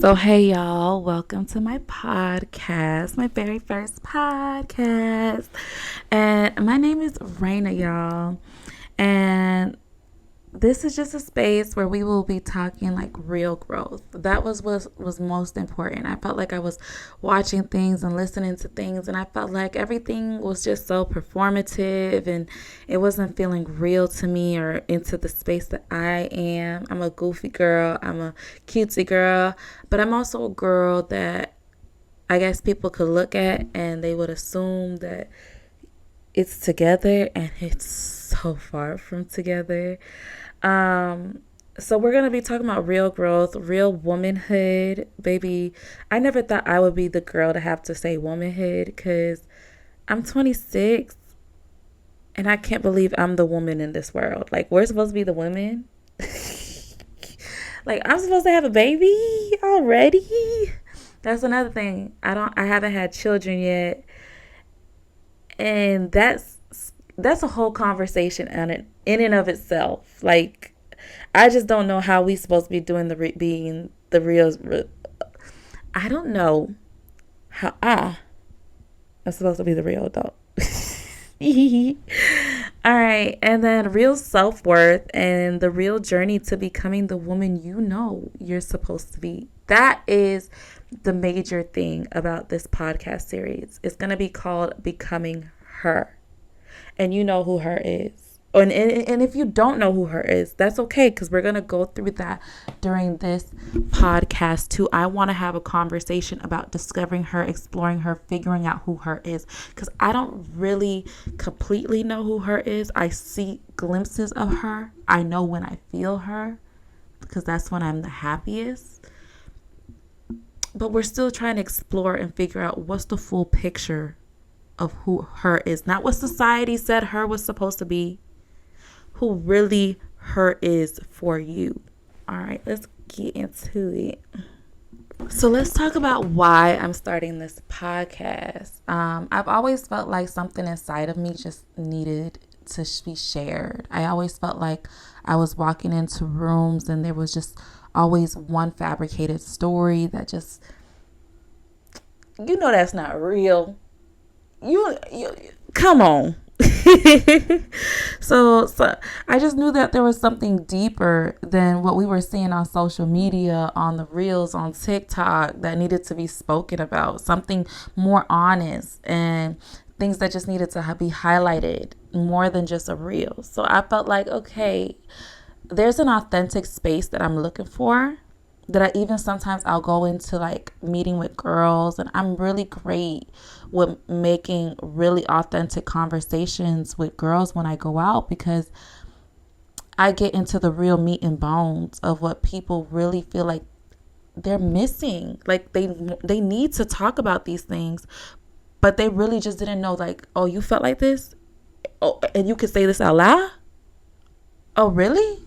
So, hey y'all, welcome to my podcast, my very first podcast. And my name is Reina, y'all. And this is just a space where we will be talking like real growth. That was what was most important. I felt like I was watching things and listening to things, and I felt like everything was just so performative and it wasn't feeling real to me or into the space that I am. I'm a goofy girl, I'm a cutesy girl, but I'm also a girl that I guess people could look at and they would assume that it's together, and it's so far from together. Um, so we're gonna be talking about real growth, real womanhood, baby. I never thought I would be the girl to have to say womanhood because I'm 26 and I can't believe I'm the woman in this world. Like we're supposed to be the women. Like I'm supposed to have a baby already. That's another thing. I haven't had children yet, and that's a whole conversation on it in and of itself. Like I just don't know how we supposed to be doing being the real. I don't know how I'm supposed to be the real adult. All right, and then real self-worth and the real journey to becoming the woman you know you're supposed to be. That is the major thing about this podcast series. It's going to be called Becoming Her. And you know who her is. And if you don't know who her is, that's okay, because we're going to go through that during this podcast too. I want to have a conversation about discovering her, exploring her, figuring out who her is, because I don't really completely know who her is. I see glimpses of her. I know when I feel her, because that's when I'm the happiest. But we're still trying to explore and figure out what's the full picture of who her is. Not what society said her was supposed to be. Who really her is for you. All right, let's get into it. So let's talk about why I'm starting this podcast. I've always felt like something inside of me just needed to be shared. I always felt like I was walking into rooms and there was just always one fabricated story that just, that's not real. You come on. so I just knew that there was something deeper than what we were seeing on social media, on the reels, on TikTok, that needed to be spoken about, something more honest and things that just needed to be highlighted more than just a reel. So I felt like, okay, there's an authentic space that I'm looking for, that I even sometimes I'll go into like meeting with girls, and I'm really great with making really authentic conversations with girls when I go out, because I get into the real meat and bones of what people really feel like they're missing. Like they need to talk about these things, but they really just didn't know, like, oh, you felt like this? Oh, and you could say this out loud? Oh, really?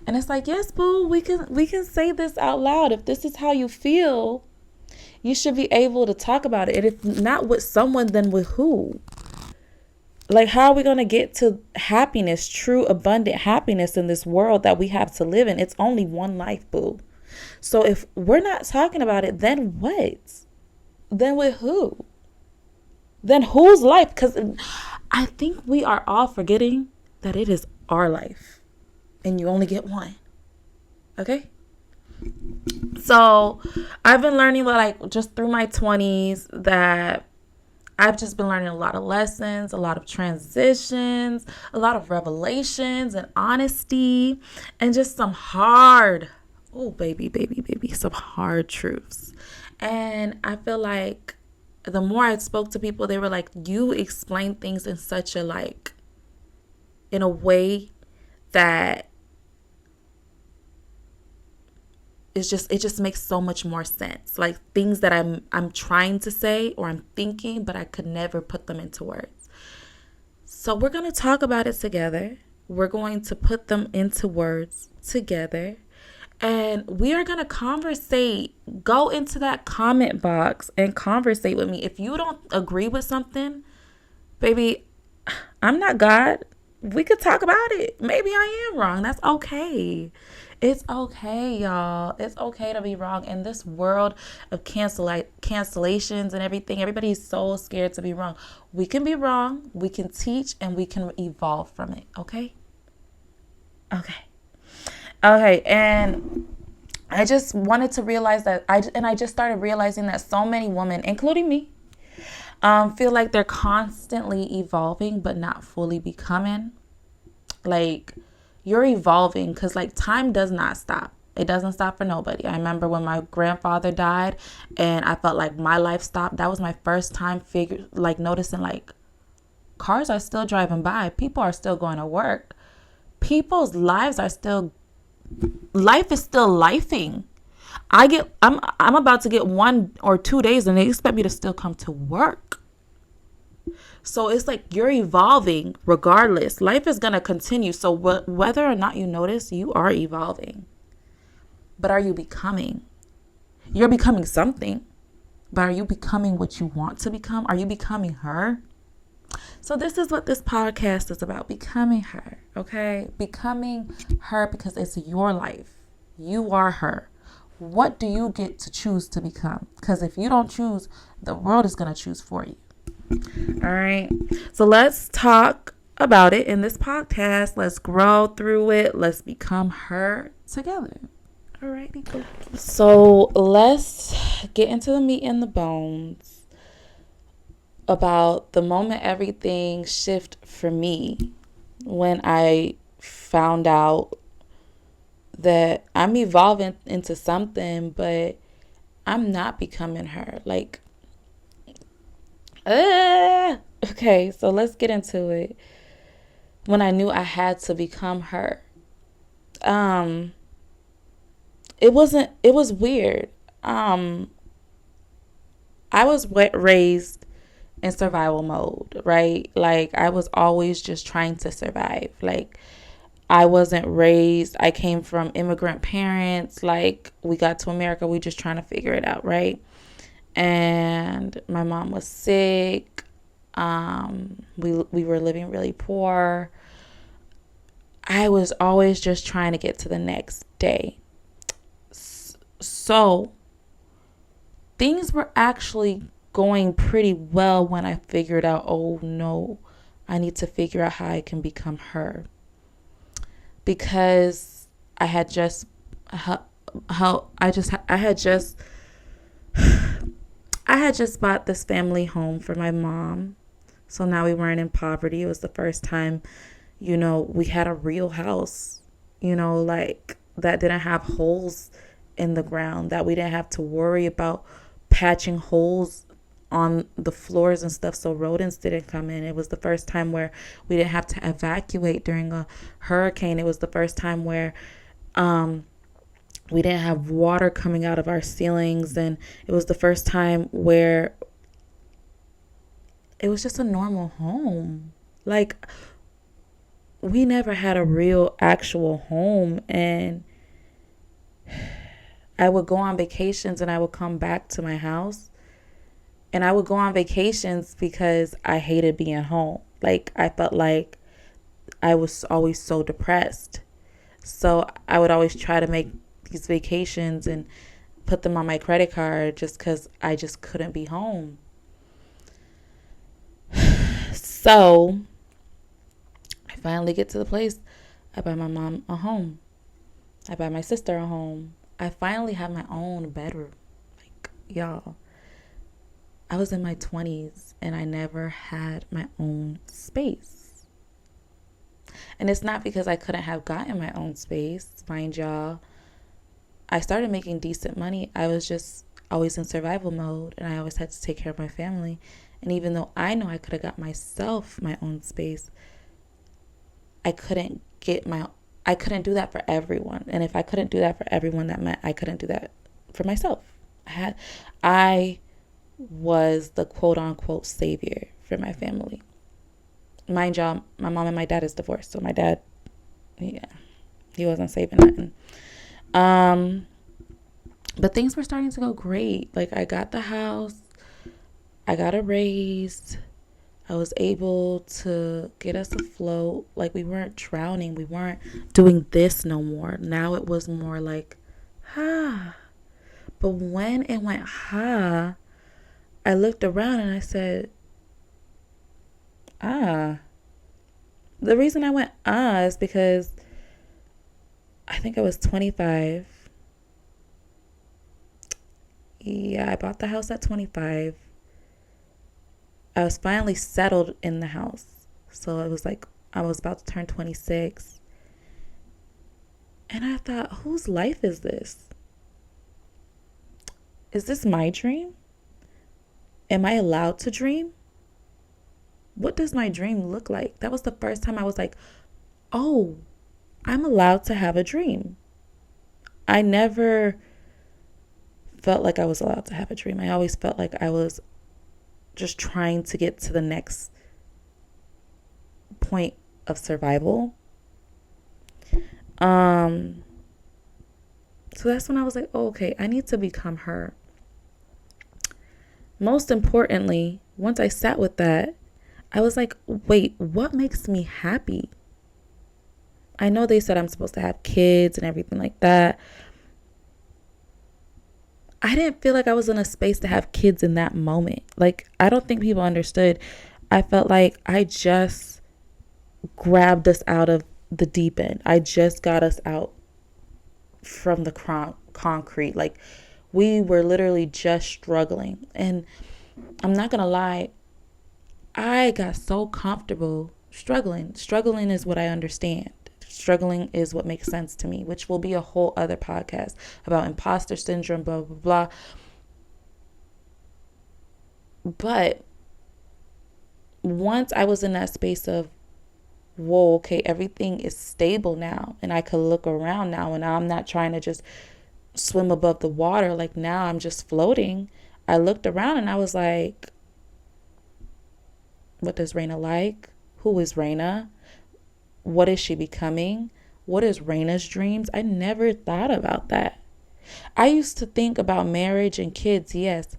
And it's like, yes, boo, we can say this out loud. If this is how you feel, you should be able to talk about it. And if not with someone, then with who? Like, how are we going to get to happiness, true, abundant happiness in this world that we have to live in? It's only one life, boo. So if we're not talking about it, then what? Then with who? Then whose life? Because I think we are all forgetting that it is our life. And you only get one. Okay? So I've been learning, like, just through my 20s, that I've just been learning a lot of lessons, a lot of transitions, a lot of revelations and honesty, and just some hard, some hard truths. And I feel like the more I spoke to people, they were like, you explain things in such a, like, in a way that it just makes so much more sense. Like things that I'm trying to say or I'm thinking, but I could never put them into words. So we're going to talk about it together. We're going to put them into words together. And we are going to conversate. Go into that comment box and conversate with me. If you don't agree with something, baby, I'm not God. We could talk about it. Maybe I am wrong. That's okay. It's okay, y'all. It's okay to be wrong. In this world of cancellations and everything, everybody's so scared to be wrong. We can be wrong, we can teach, and we can evolve from it. Okay? Okay. Okay. And I just wanted to realize that I just started realizing that so many women, including me, feel like they're constantly evolving but not fully becoming. Like, you're evolving because, like, time does not stop. It doesn't stop for nobody. I remember when my grandfather died and I felt like my life stopped. That was my first time noticing, like, cars are still driving by. People are still going to work. People's lives are still, life is still lifing. I'm about to get 1 or 2 days and they expect me to still come to work. So it's like you're evolving regardless. Life is going to continue. So whether or not you notice, you are evolving. But are you becoming? You're becoming something. But are you becoming what you want to become? Are you becoming her? So this is what this podcast is about. Becoming her. Okay? Becoming her because it's your life. You are her. What do you get to choose to become? Because if you don't choose, the world is going to choose for you. All right. So let's talk about it in this podcast. Let's grow through it. Let's become her together. All righty. So let's get into the meat and the bones about the moment everything shifted for me when I found out that I'm evolving into something, but I'm not becoming her. Like, okay, so let's get into it. When I knew I had to become her, it was weird. I was raised in survival mode, right? Like, I was always just trying to survive. Like, I wasn't raised, I came from immigrant parents. Like, we got to America, we just trying to figure it out, right? And my mom was sick. We were living really poor. I was always just trying to get to the next day. So things were actually going pretty well when I figured out, oh no, I need to figure out how I can become her. Because I had just bought this family home for my mom. So now we weren't in poverty. It was the first time, we had a real house, like that didn't have holes in the ground, that we didn't have to worry about patching holes on the floors and stuff so rodents didn't come in. It was the first time where we didn't have to evacuate during a hurricane. It was the first time where we didn't have water coming out of our ceilings, and it was the first time where it was just a normal home. Like, we never had a real actual home, and I would go on vacations and I would come back to my house, and I would go on vacations because I hated being home. Like, I felt like I was always so depressed. So I would always try to make these vacations and put them on my credit card just because I just couldn't be home. So I finally get to the place. I buy my mom a home. I buy my sister a home. I finally have my own bedroom. Like, y'all, I was in my 20s and I never had my own space. And it's not because I couldn't have gotten my own space. Mind y'all, I started making decent money. I was just always in survival mode, and I always had to take care of my family. And even though I know I could have got myself my own space, I couldn't do that for everyone. And if I couldn't do that for everyone, that meant I couldn't do that for myself. I was the quote unquote savior for my family. Mind y'all, my mom and my dad is divorced. So my dad, he wasn't saving nothing. But things were starting to go great. Like, I got the house, I got a raise, I was able to get us afloat. Like, we weren't drowning. We weren't doing this no more. Now it was more like, ah. But when it went, ah, I looked around and I said, ah. The reason I went, ah, is because I think I was 25. Yeah, I bought the house at 25. I was finally settled in the house. So it was like I was about to turn 26. And I thought, whose life is this? Is this my dream? Am I allowed to dream? What does my dream look like? That was the first time I was like, oh, I'm allowed to have a dream. I never felt like I was allowed to have a dream. I always felt like I was just trying to get to the next point of survival. So that's when I was like, oh, okay, I need to become her. Most importantly, once I sat with that, I was like, wait, what makes me happy? I know they said I'm supposed to have kids and everything like that. I didn't feel like I was in a space to have kids in that moment. Like, I don't think people understood. I felt like I just grabbed us out of the deep end. I just got us out from the concrete. Like, we were literally just struggling. And I'm not going to lie, I got so comfortable struggling. Struggling is what I understand. Struggling is what makes sense to me, which will be a whole other podcast about imposter syndrome, blah, blah, blah. But once I was in that space of, whoa, okay, everything is stable now, and I could look around now, and I'm not trying to just swim above the water. Like, now I'm just floating. I looked around and I was like, what does Reina like? Who is Reina? What is she becoming? What is Reina's dreams? I never thought about that. I used to think about marriage and kids, yes,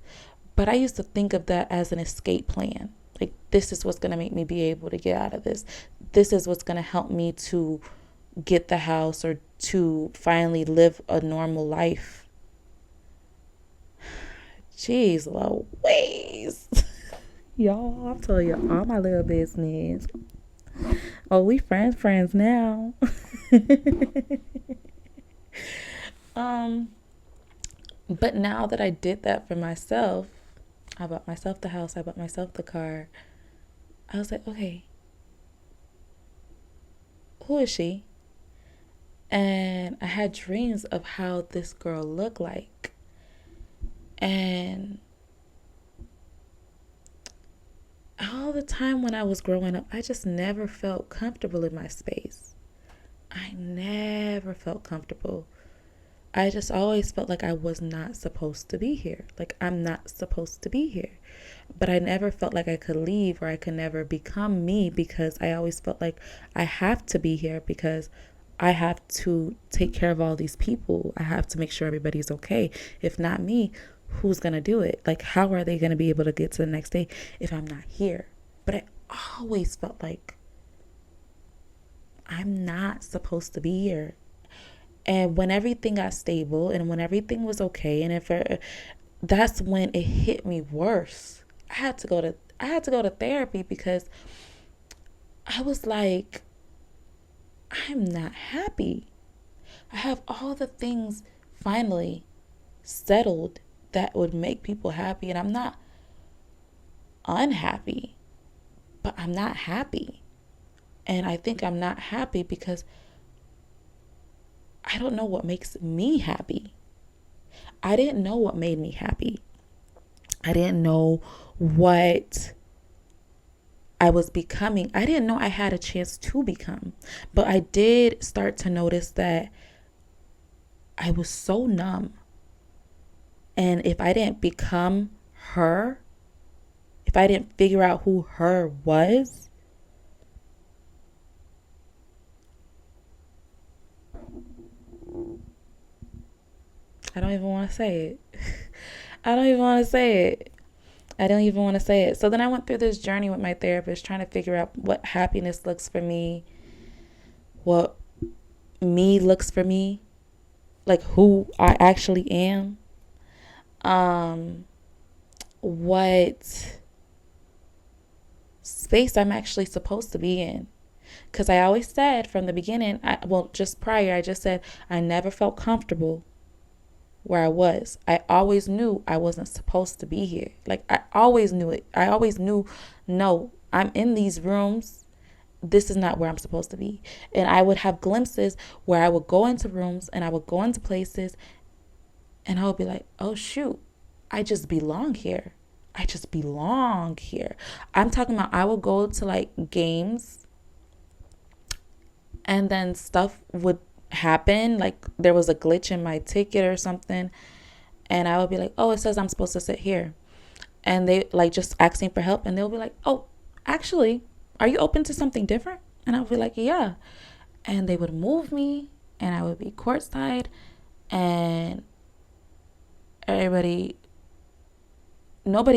but I used to think of that as an escape plan. Like, this is what's going to make me be able to get out of this. This is what's going to help me to get the house or to finally live a normal life. Jeez Louise. Y'all, I'm telling you all my little business. Oh, we friends now. But now that I did that for myself, I bought myself the house, I bought myself the car. I was like, okay, who is she? And I had dreams of how this girl looked like. And all the time when I was growing up, I just never felt comfortable in my space. I never felt comfortable. I just always felt like I was not supposed to be here. Like, I'm not supposed to be here. But I never felt like I could leave or I could never become me, because I always felt like I have to be here because I have to take care of all these people. I have to make sure everybody's okay. If not me, who's going to do it? Like, how are they going to be able to get to the next day if I'm not here? But I always felt like I'm not supposed to be here. And when everything got stable and when everything was okay, and that's when it hit me worse. I had to go to therapy because I was like, I'm not happy. I have all the things finally settled that would make people happy, and I'm not unhappy, but I'm not happy. And I think I'm not happy because I don't know what makes me happy. I didn't know what made me happy. I didn't know what I was becoming. I didn't know I had a chance to become. But I did start to notice that I was so numb. And if I didn't become her, if I didn't figure out who her was, I don't even want to say it. I don't even want to say it. I don't even want to say it. So then I went through this journey with my therapist trying to figure out what happiness looks for me, what me looks for me, like who I actually am, um, what space I'm actually supposed to be in. Because I always said from the beginning, just prior, I just said I never felt comfortable where I was. I always knew I wasn't supposed to be here. Like, I always knew it. I always knew, no, I'm in these rooms. This is not where I'm supposed to be. And I would have glimpses where I would go into rooms and I would go into places and I would be like, oh, shoot, I just belong here. I just belong here. I'm talking about I would go to like games and then stuff would happen. Like there was a glitch in my ticket or something. And I would be like, oh, it says I'm supposed to sit here. And they like just asking for help. And they'll be like, oh, actually, are you open to something different? And I would be like, yeah. And they would move me and I would be courtside and nobody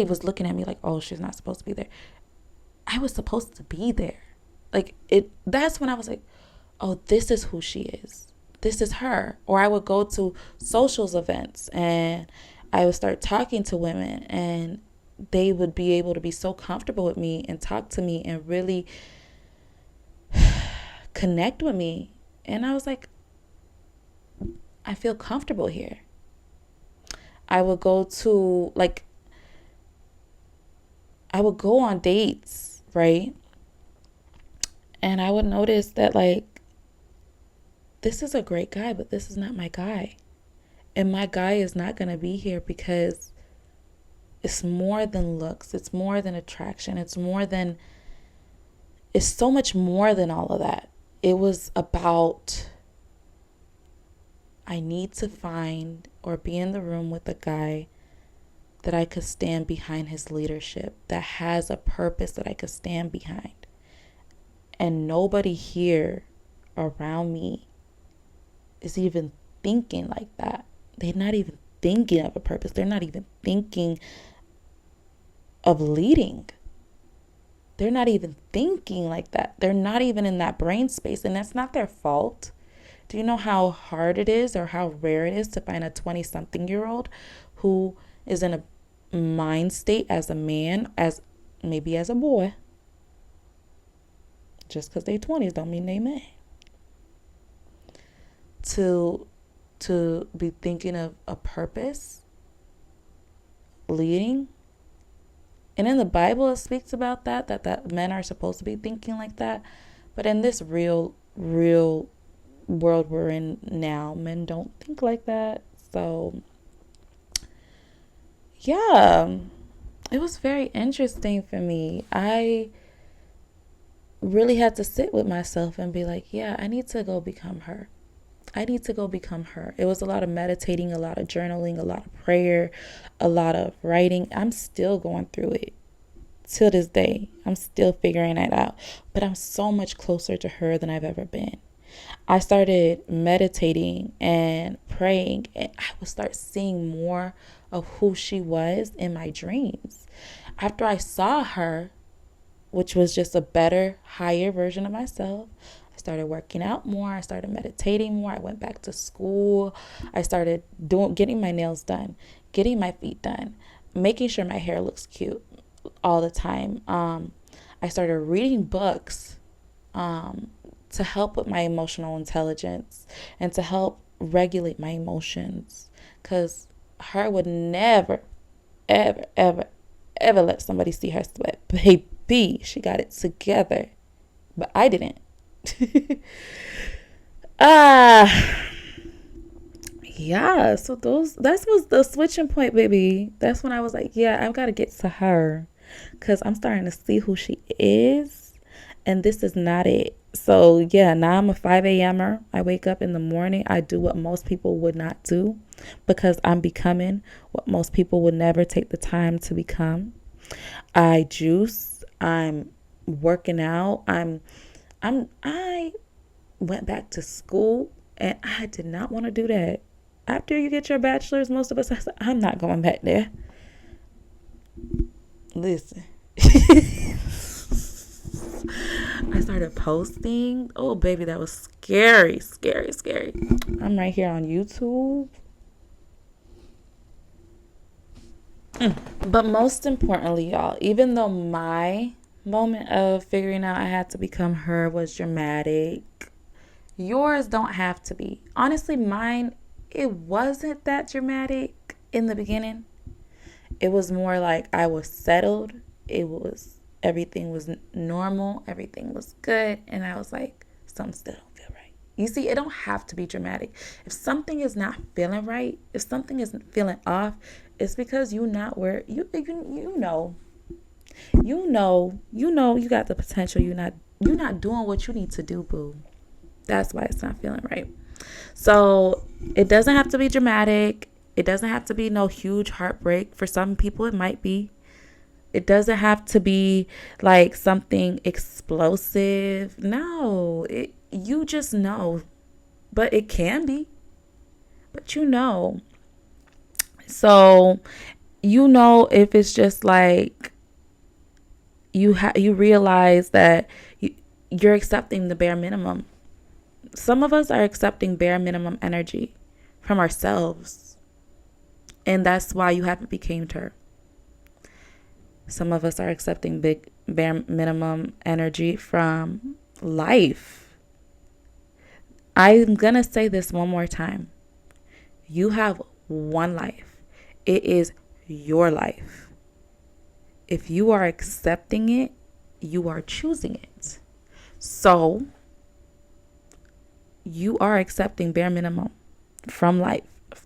was looking at me like, oh, she's not supposed to be there. I was supposed to be there. Like that's when I was like, oh, this is who she is. This is her. Or I would go to socials events and I would start talking to women and they would be able to be so comfortable with me and talk to me and really connect with me. And I was like, I feel comfortable here. I would go on dates, right? And I would notice that like, this is a great guy, but this is not my guy. And my guy is not going to be here because it's more than looks. It's more than attraction. It's so much more than all of that. It was about, I need to find or be in the room with a guy that I could stand behind his leadership, that has a purpose that I could stand behind. And nobody here around me is even thinking like that. They're not even thinking of a purpose. They're not even thinking of leading. They're not even thinking like that. They're not even in that brain space. And that's not their fault. Do you know how hard it is or how rare it is to find a 20-something-year-old who is in a mind state as a man, as maybe as a boy? Just because they're 20s don't mean they man. To be thinking of a purpose, leading. And in the Bible, it speaks about that men are supposed to be thinking like that. But in this real world we're in now, men don't think like that. So, yeah, it was very interesting for me. I really had to sit with myself and be like, yeah, I need to go become her. I need to go become her. It was a lot of meditating, a lot of journaling, a lot of prayer, a lot of writing. I'm still going through it till this day. I'm still figuring it out. But I'm so much closer to her than I've ever been. I started meditating and praying, and I would start seeing more of who she was in my dreams. After I saw her, which was just a better, higher version of myself, I started working out more. I started meditating more. I went back to school. I started getting my nails done, getting my feet done, making sure my hair looks cute all the time. I started reading books to help with my emotional intelligence and to help regulate my emotions. Because her would never, ever, ever, ever let somebody see her sweat. Baby, she got it together. But I didn't. Yeah, so that was the switching point, baby. That's when I was like, yeah, I've got to get to her because I'm starting to see who she is, and this is not it. So yeah, now I'm a 5 a.m.er. I wake up in the morning. I do what most people would not do because I'm becoming what most people would never take the time to become. I juice. I'm working out. I went back to school and I did not want to do that. After you get your bachelor's, most of us, I'm not going back there. Listen. I started posting. Oh, baby, that was scary, scary, scary. I'm right here on YouTube. But most importantly, y'all, even though my moment of figuring out I had to become her was dramatic, yours don't have to be. Honestly, mine, it wasn't that dramatic in the beginning. It was more like I was settled. It was everything was normal, everything was good, and I was like, something still don't feel right. You see, it don't have to be dramatic. If something is not feeling right, if something isn't feeling off, it's because you not where you know. You got the potential. You're not doing what you need to do, boo. That's why it's not feeling right. So it doesn't have to be dramatic. It doesn't have to be no huge heartbreak. For some people, it might be. It doesn't have to be like something explosive. No, you just know. But it can be. But you know. So if it's just like you realize that you're accepting the bare minimum. Some of us are accepting bare minimum energy from ourselves. And that's why you haven't became her. Some of us are accepting big bare minimum energy from life. I'm going to say this one more time. You have one life. It is your life. If you are accepting it, you are choosing it. So you are accepting bare minimum from life.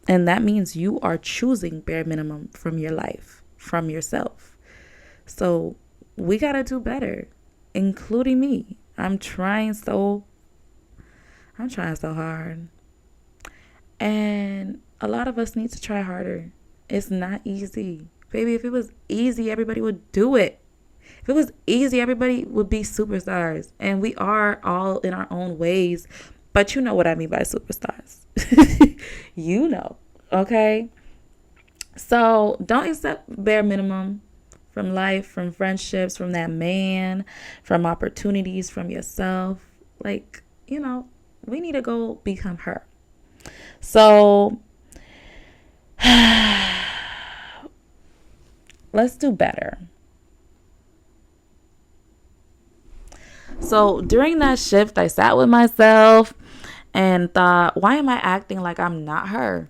And that means you are choosing bare minimum from your life, from yourself. So we got to do better, including me. I'm trying so hard. And a lot of us need to try harder. It's not easy. Baby, if it was easy, everybody would do it. If it was easy, everybody would be superstars. And we are all in our own ways. But you know what I mean by superstars. You know. Okay? So don't accept bare minimum from life, from friendships, from that man, from opportunities, from yourself. Like, we need to go become her. So let's do better. So during that shift, I sat with myself and thought, why am I acting like I'm not her?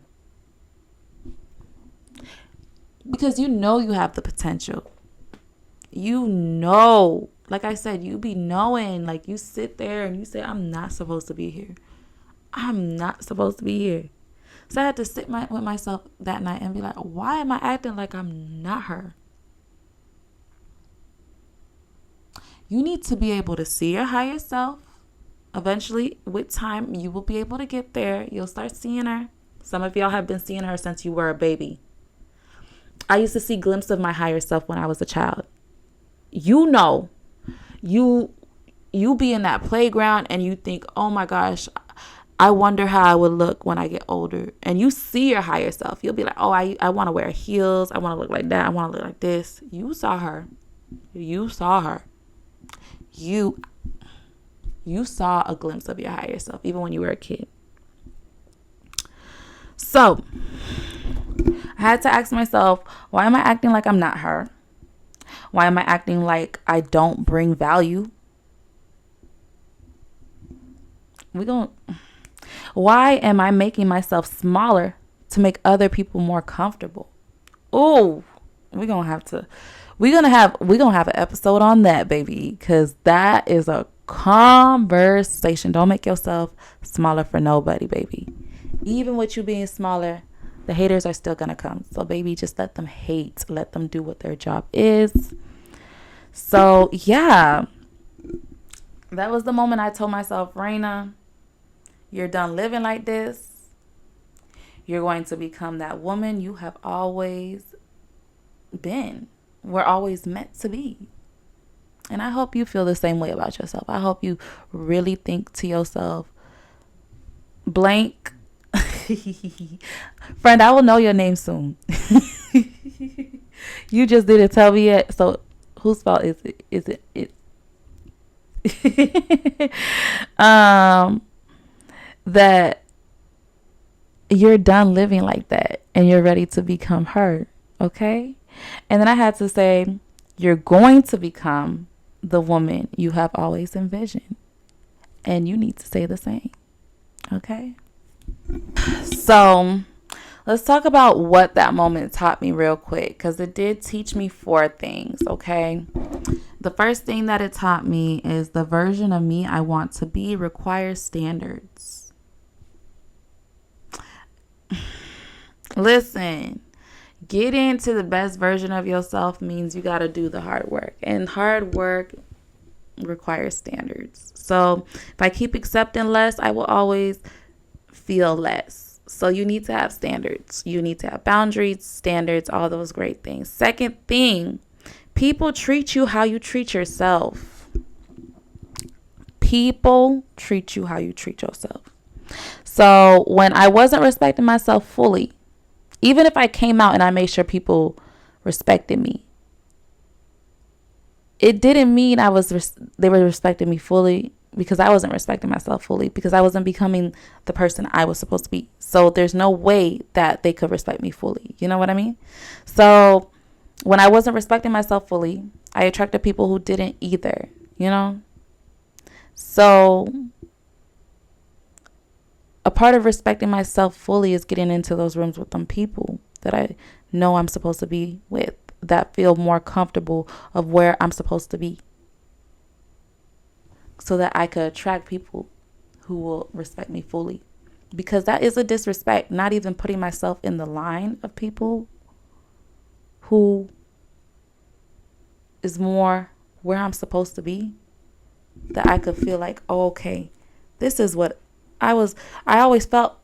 Because you have the potential. Like I said, you be knowing, like you sit there and you say, I'm not supposed to be here. I'm not supposed to be here. So I had to sit with myself that night and be like, why am I acting like I'm not her? You need to be able to see your higher self. Eventually, with time, you will be able to get there. You'll start seeing her. Some of y'all have been seeing her since you were a baby. I used to see glimpses of my higher self when I was a child. You be in that playground and you think, oh my gosh, I wonder how I would look when I get older. And you see your higher self. You'll be like, oh, I want to wear heels. I want to look like that. I want to look like this. You saw her. You saw a glimpse of your higher self, even when you were a kid. So I had to ask myself, why am I acting like I'm not her? Why am I acting like I don't bring value? Why am I making myself smaller to make other people more comfortable? Oh, we're gonna have an episode on that, baby, because that is a conversation. Don't make yourself smaller for nobody, baby. Even with you being smaller, the haters are still gonna come. So, baby, just let them hate. Let them do what their job is. So, yeah. That was the moment I told myself, Reina, you're done living like this. You're going to become that woman you have always been. We're always meant to be. And I hope you feel the same way about yourself. I hope you really think to yourself, blank. Friend, I will know your name soon. You just didn't tell me yet. So whose fault is it? Is it um that you're done living like that and you're ready to become her, okay? And then I had to say, you're going to become the woman you have always envisioned. And you need to say the same, okay? So let's talk about what that moment taught me real quick, because it did teach me 4 things, okay? The first thing that it taught me is the version of me I want to be requires standards. Listen, getting to the best version of yourself means you got to do the hard work. And hard work requires standards. So if I keep accepting less, I will always feel less. So you need to have standards. You need to have boundaries, standards, all those great things. Second thing, people treat you how you treat yourself. People treat you how you treat yourself. So when I wasn't respecting myself fully, even if I came out and I made sure people respected me, it didn't mean they were respecting me fully, because I wasn't respecting myself fully, because I wasn't becoming the person I was supposed to be. So there's no way that they could respect me fully. You know what I mean? So when I wasn't respecting myself fully, I attracted people who didn't either, you know? So a part of respecting myself fully is getting into those rooms with them people that I know I'm supposed to be with, that feel more comfortable of where I'm supposed to be, so that I could attract people who will respect me fully. Because that is a disrespect, not even putting myself in the line of people who is more where I'm supposed to be, that I could feel like, oh, okay, this is what I always felt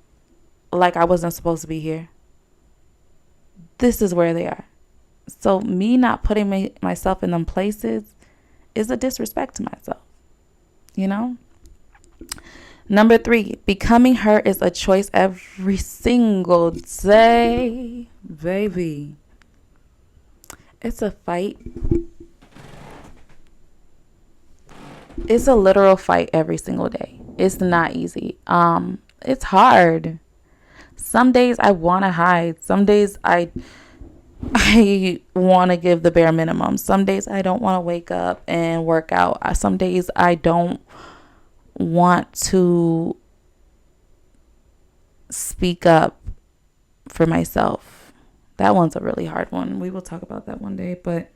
like I wasn't supposed to be here. This is where they are. So me not putting myself in them places is a disrespect to myself, you know? Number 3, becoming her is a choice every single day, baby. It's a fight. It's a literal fight every single day. It's not easy. It's hard. Some days I want to hide. Some days I want to give the bare minimum. Some days I don't want to wake up and work out. Some days I don't want to speak up for myself. That one's a really hard one. We will talk about that one day, but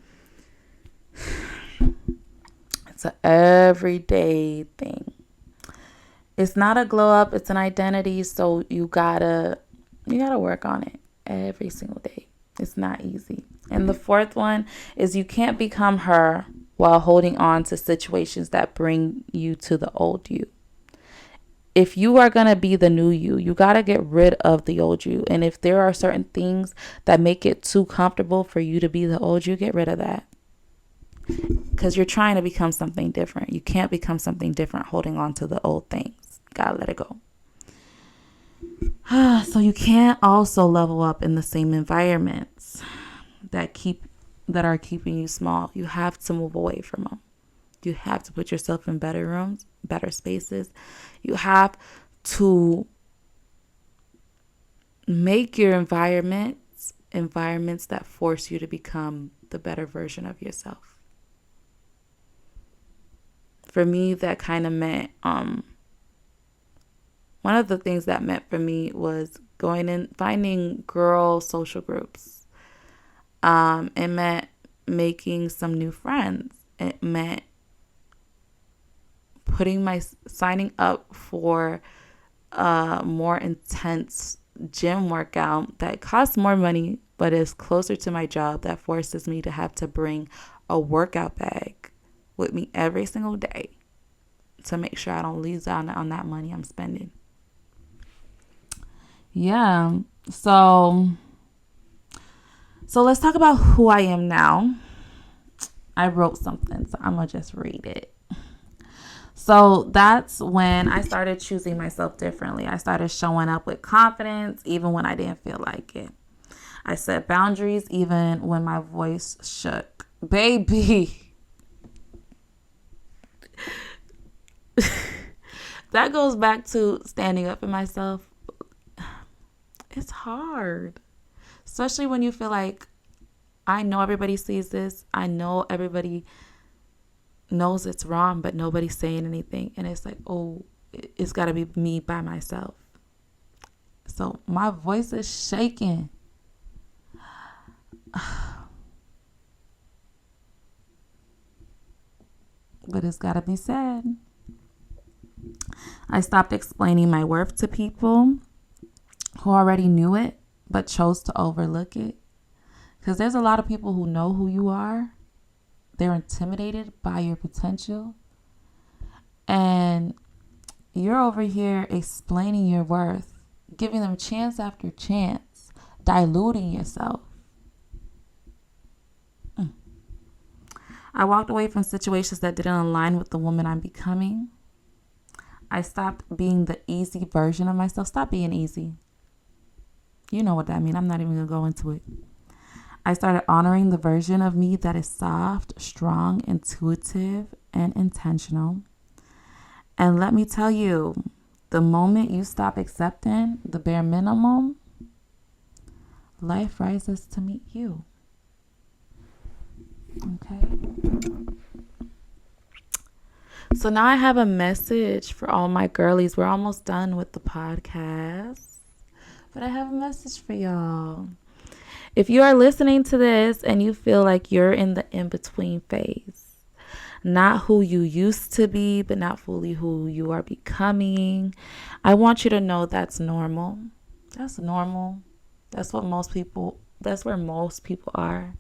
it's an everyday thing. It's not a glow up, it's an identity, so you gotta work on it every single day. It's not easy. And the 4th one is you can't become her while holding on to situations that bring you to the old you. If you are going to be the new you, you got to get rid of the old you. And if there are certain things that make it too comfortable for you to be the old you, get rid of that. Because you're trying to become something different. You can't become something different holding on to the old things. Gotta let it go. So you can't also level up in the same environments that are keeping you small. You have to move away from them. You have to put yourself in better rooms, better spaces. You have to make your environments that force you to become the better version of yourself. For me, that kind of meant, one of the things that meant for me was going and finding girl social groups. It meant making some new friends. It meant signing up for a more intense gym workout that costs more money, but is closer to my job, that forces me to have to bring a workout bag with me every single day to make sure I don't lose out on that money I'm spending. Yeah. So let's talk about who I am now. I wrote something, so I'm going to just read it. So that's when I started choosing myself differently. I started showing up with confidence, even when I didn't feel like it. I set boundaries even when my voice shook. Baby. That goes back to standing up for myself. It's hard, especially when you feel like, I know everybody sees this. I know everybody knows it's wrong, but nobody's saying anything. And it's like, oh, it's got to be me by myself. So my voice is shaking. But it's got to be said. I stopped explaining my worth to people who already knew it, but chose to overlook it. Because there's a lot of people who know who you are. They're intimidated by your potential. And you're over here explaining your worth, giving them chance after chance, diluting yourself. I walked away from situations that didn't align with the woman I'm becoming. I stopped being the easy version of myself. Stop being easy. You know what that means. I'm not even going to go into it. I started honoring the version of me that is soft, strong, intuitive, and intentional. And let me tell you, the moment you stop accepting the bare minimum, life rises to meet you. Okay? So now I have a message for all my girlies. We're almost done with the podcast, but I have a message for y'all. If you are listening to this and you feel like you're in the in-between phase, not who you used to be, but not fully who you are becoming, I want you to know that's normal. That's normal. That's where most people are.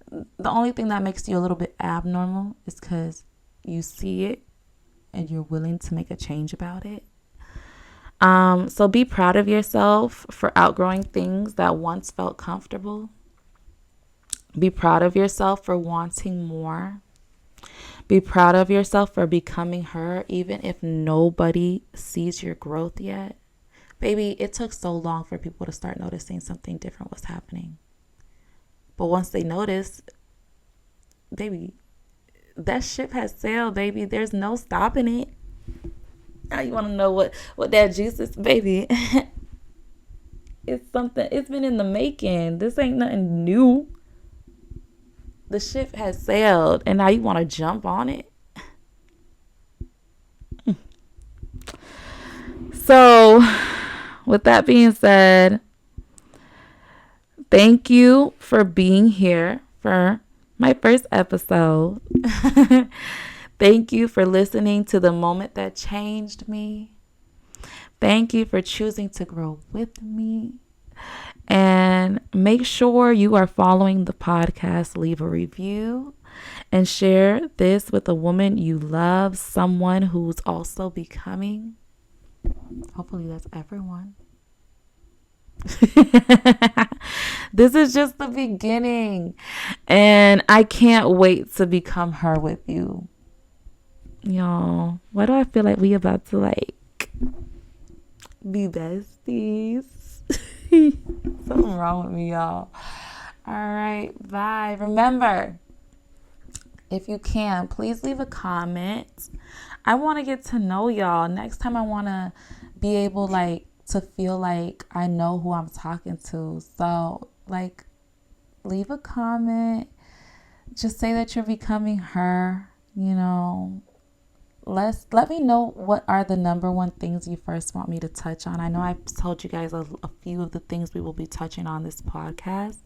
The only thing that makes you a little bit abnormal is because you see it and you're willing to make a change about it. So be proud of yourself for outgrowing things that once felt comfortable. Be proud of yourself for wanting more. Be proud of yourself for becoming her, even if nobody sees your growth yet. Baby, it took so long for people to start noticing something different was happening. But once they notice, baby, that ship has sailed, baby. There's no stopping it. Now you want to know what that juice is, baby. It's something, it's been in the making. This ain't nothing new. The ship has sailed and now you want to jump on it. So with that being said, thank you for being here for my first episode. Thank you for listening to the moment that changed me. Thank you for choosing to grow with me. And make sure you are following the podcast. Leave a review and share this with a woman you love, someone who's also becoming. Hopefully that's everyone. This is just the beginning. And I can't wait to become her with you. Y'all, why do I feel like we about to be besties? Something wrong with me, y'all. All right, bye. Remember, if you can, please leave a comment. I want to get to know y'all. Next time I want to be able to feel like I know who I'm talking to. So leave a comment. Just say that you're becoming her, Let me know what are the number one things you first want me to touch on. I know I've told you guys a few of the things we will be touching on this podcast.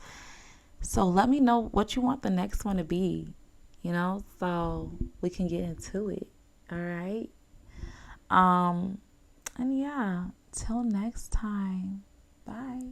So let me know what you want the next one to be, so we can get into it. All right. And yeah, till next time. Bye.